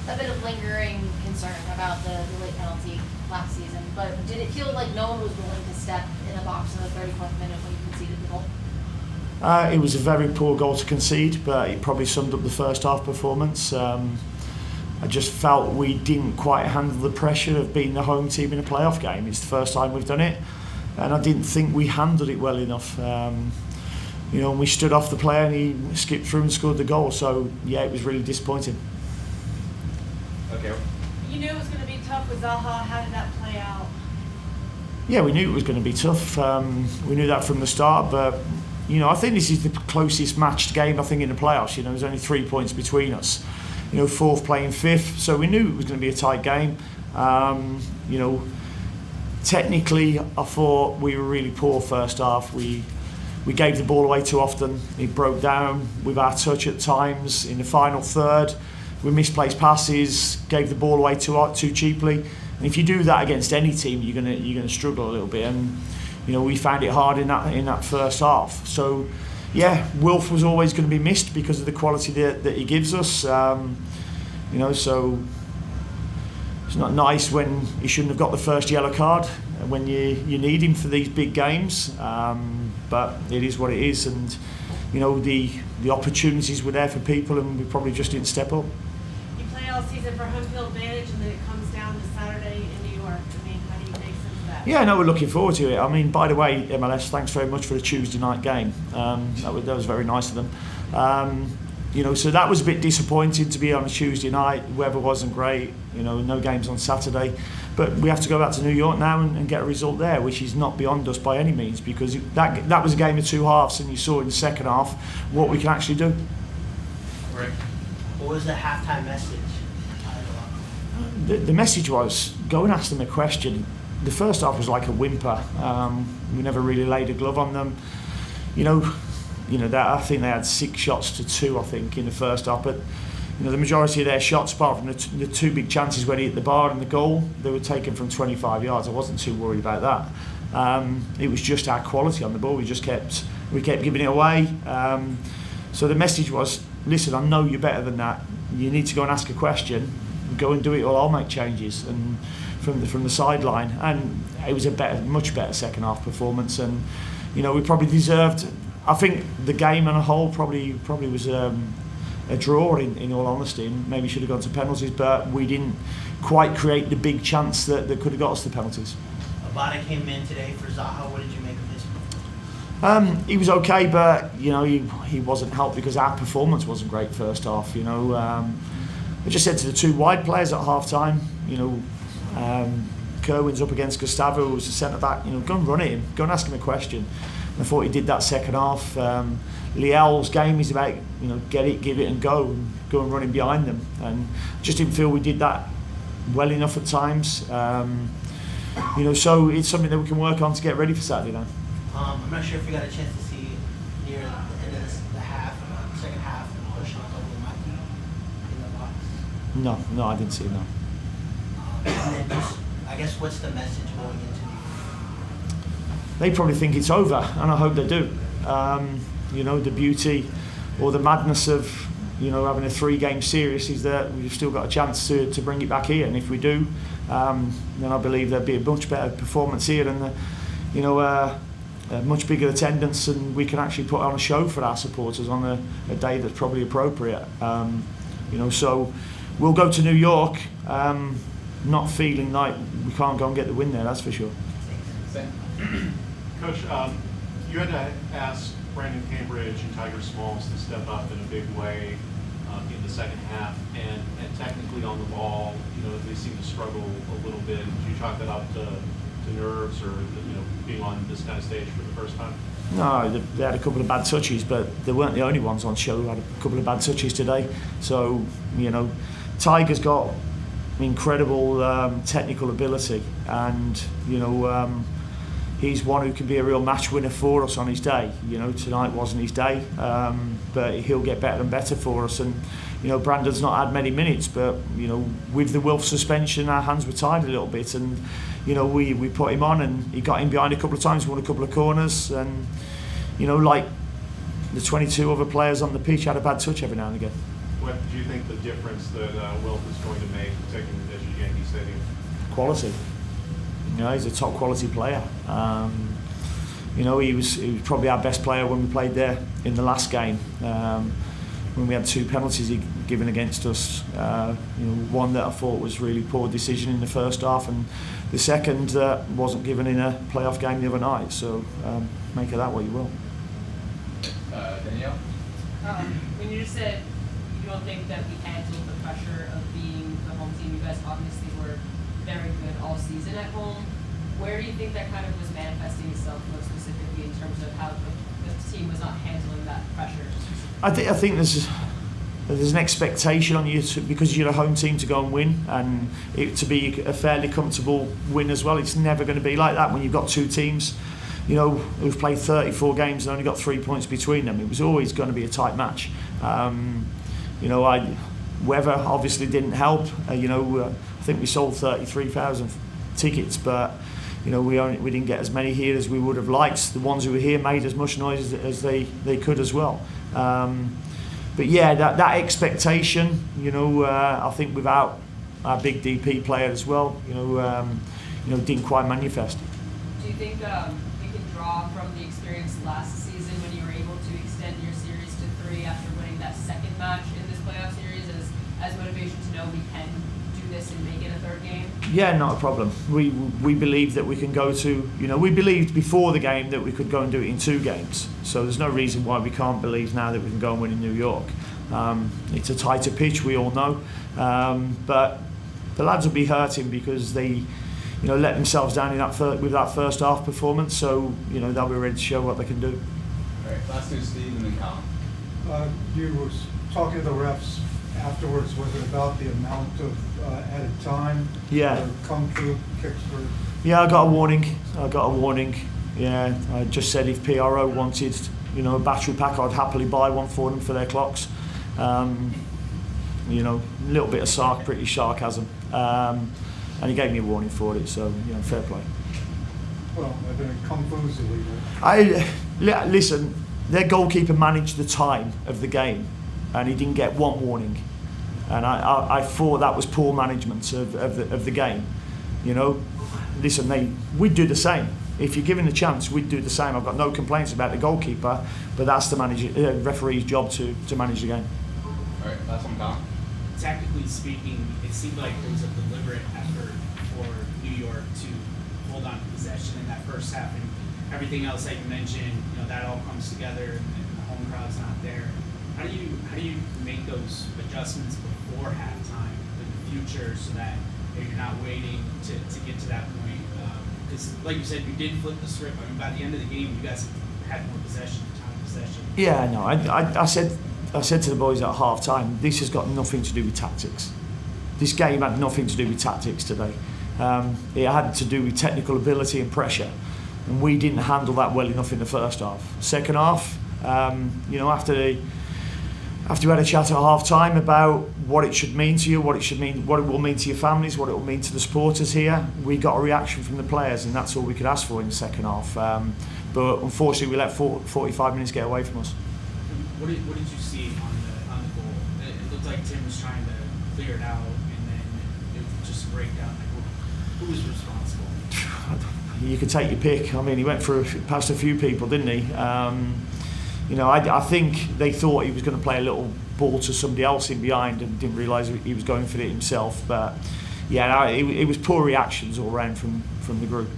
a bit of lingering concern about the late penalty last season, but did it feel like no one was willing to step in the box in the 34th minute when you conceded the goal? It was a very poor goal to concede, but it probably summed up the first half performance. I just felt we didn't quite handle the pressure of being the home team in a playoff game. It's the first time we've done it, and I didn't think we handled it well enough. We stood off the player and he skipped through and scored the goal, so yeah, it was really disappointing. Okay. You knew it was going to be tough with Zaha. How did that play out? Yeah, we knew it was going to be tough. We knew that from the start, but I think this is the closest matched game I think in the playoffs. There's only 3 points between us. Fourth playing fifth, so we knew it was going to be a tight game. Technically, I thought we were really poor first half. We gave the ball away too often. It broke down with our touch at times. In the final third, we misplaced passes, gave the ball away too cheaply. And if you do that against any team, you're gonna struggle a little bit. And we found it hard in that first half. So yeah, Wilf was always going to be missed because of the quality that he gives us. So it's not nice when he shouldn't have got the first yellow card when you need him for these big games. But it is what it is, and the opportunities were there for people, and we probably just didn't step up. You play all season for home field advantage, and then it comes down to Saturday in New York. I mean, how do you make sense of that? Yeah, no, we're looking forward to it. I mean, by the way, MLS, thanks very much for the Tuesday night game. That was very nice of them. So that was a bit disappointing to be on a Tuesday night. Weather wasn't great. No games on Saturday. But we have to go back to New York now and get a result there, which is not beyond us by any means, because that was a game of two halves, and you saw in the second half what we can actually do. Right. What was the halftime message? The message was, go and ask them a question. The first half was like a whimper. We never really laid a glove on them. I think they had 6 shots to 2, I think, in the first half. But the majority of their shots, apart from the 2 big chances where they hit the bar and the goal, they were taken from 25 yards. I wasn't too worried about that. It was just our quality on the ball. We kept giving it away. So the message was, listen, I know you're better than that. You need to go and ask a question. Go and do it, or I'll make changes. And from the sideline, and it was a much better second half performance. And we probably deserved. I think the game on a whole probably was a draw in all honesty, and maybe should have gone to penalties, but we didn't quite create the big chance that could have got us the penalties. Abada came in today for Zaha. What did you make of his? He was okay, but he wasn't helped because our performance wasn't great first half. I just said to the 2 wide players at half time, Kerwin's up against Gustavo, who's the centre back. Go and run at him, go and ask him a question. And I thought he did that second half. Liel's game is about get it, give it, and go and run in behind them. And just didn't feel we did that well enough at times. So it's something that we can work on to get ready for Saturday now. I'm not sure if you got a chance to see near the end of the second half, pushing up over Maki in the box. No, I didn't see that. And then I guess what's the message going into New York? They probably think it's over, and I hope they do. The beauty or the madness of having a 3-game series is that we've still got a chance to bring it back here, and if we do, then I believe there'll be a much better performance here, and a much bigger attendance, and we can actually put on a show for our supporters on a day that's probably appropriate. So we'll go to New York not feeling like we can't go and get the win there, that's for sure. Coach, you had to ask Brandon Cambridge and Tiger Smalls to step up in a big way in the second half, and technically on the ball, they seem to struggle a little bit. Did you chalk that up to nerves, or being on this kind of stage for the first time? No, they had a couple of bad touches, but they weren't the only ones on show who had a couple of bad touches today. So Tiger's got incredible technical ability, and he's one who can be a real match winner for us on his day. Tonight wasn't his day, but he'll get better and better for us. And Brandon's not had many minutes, but with the Wilf suspension, our hands were tied a little bit, and we put him on, and he got in behind a couple of times, won a couple of corners, and like the 22 other players on the pitch had a bad touch every now and again. What do you think the difference that Wilt is going to make taking the pitch at Yankee Stadium? Quality. You know, he's a top quality player. You know, he was probably our best player when we played there in the last game. When we had 2 penalties given against us, you know, one that I thought was really poor decision in the first half, and the second that wasn't given in a playoff game the other night. So make of that what you will. Danielle? When you just said you don't think that we handled the pressure of being the home team, you guys obviously were very good all season at home. Where do you think that kind of was manifesting itself most specifically in terms of how the team was not handling that pressure? I think there's an expectation on you because you're a home team to go and win, and it to be a fairly comfortable win as well. It's never going to be like that when you've got 2 teams, you know, who've played 34 games and only got 3 points between them. It was always going to be a tight match. You know, weather obviously didn't help. You know, I think we sold 33,000 tickets, but you know, we didn't get as many here as we would have liked. The ones who were here made as much noise as they could as well. But yeah, that expectation, you know, I think without our big DP player as well, you know, didn't quite manifest. Do you think you can draw from the experience last season when you were able to extend your series to 3 after winning that second match in this playoff series as motivation to know we can do this and make it a 3rd game? Yeah, not a problem. We believe that we can go to, you know, we believed before the game that we could go and do it in 2 games. So there's no reason why we can't believe now that we can go and win in New York. It's a tighter pitch, we all know. But the lads will be hurting because they, you know, let themselves down in with that first half performance. So, you know, they'll be ready to show what they can do. All right, last 2, Steve, and then Colin. You were talking to the refs afterwards. Was it about the amount of added time? Yeah. Or kung fu kicks for? Yeah, I got a warning. Yeah, I just said if PRO wanted, you know, a battery pack, I'd happily buy one for them for their clocks. You know, a little bit of British sarcasm. And he gave me a warning for it, so, you know, fair play. Well, I think kung fu's illegal. Listen, their goalkeeper managed the time of the game, and he didn't get one warning. And I thought that was poor management of the game. You know, listen, we'd do the same. If you're given the chance, we'd do the same. I've got no complaints about the goalkeeper, but that's the referee's job to manage the game. All right, last one, Colin. Tactically speaking, it seemed like there was a deliberate effort for New York to hold on to possession in that first half, and everything else that you mentioned, you know, that all comes together, and the home crowd's not there. How do you make those adjustments before halftime in the future so that you're not waiting to get to that point? Because, like you said, you did flip the script. I mean, by the end of the game, you guys had more possession, time possession. Yeah, no, I said to the boys at half time, this has got nothing to do with tactics. This game had nothing to do with tactics today. It had to do with technical ability and pressure, and we didn't handle that well enough in the first half. Second half, you know, after we had a chat at half time about what it should mean to you, what it will mean to your families, what it will mean to the supporters here, we got a reaction from the players, and that's all we could ask for in the second half. But unfortunately, we let 45 minutes get away from us. What did you see on the goal? It looked like Tim was trying to clear it out, and then it was just a breakdown. Like, who was responsible? You could take your pick. I mean, he went past a few people, didn't he? You know, I think they thought he was going to play a little ball to somebody else in behind and didn't realise he was going for it himself. But yeah, it was poor reactions all round from the group.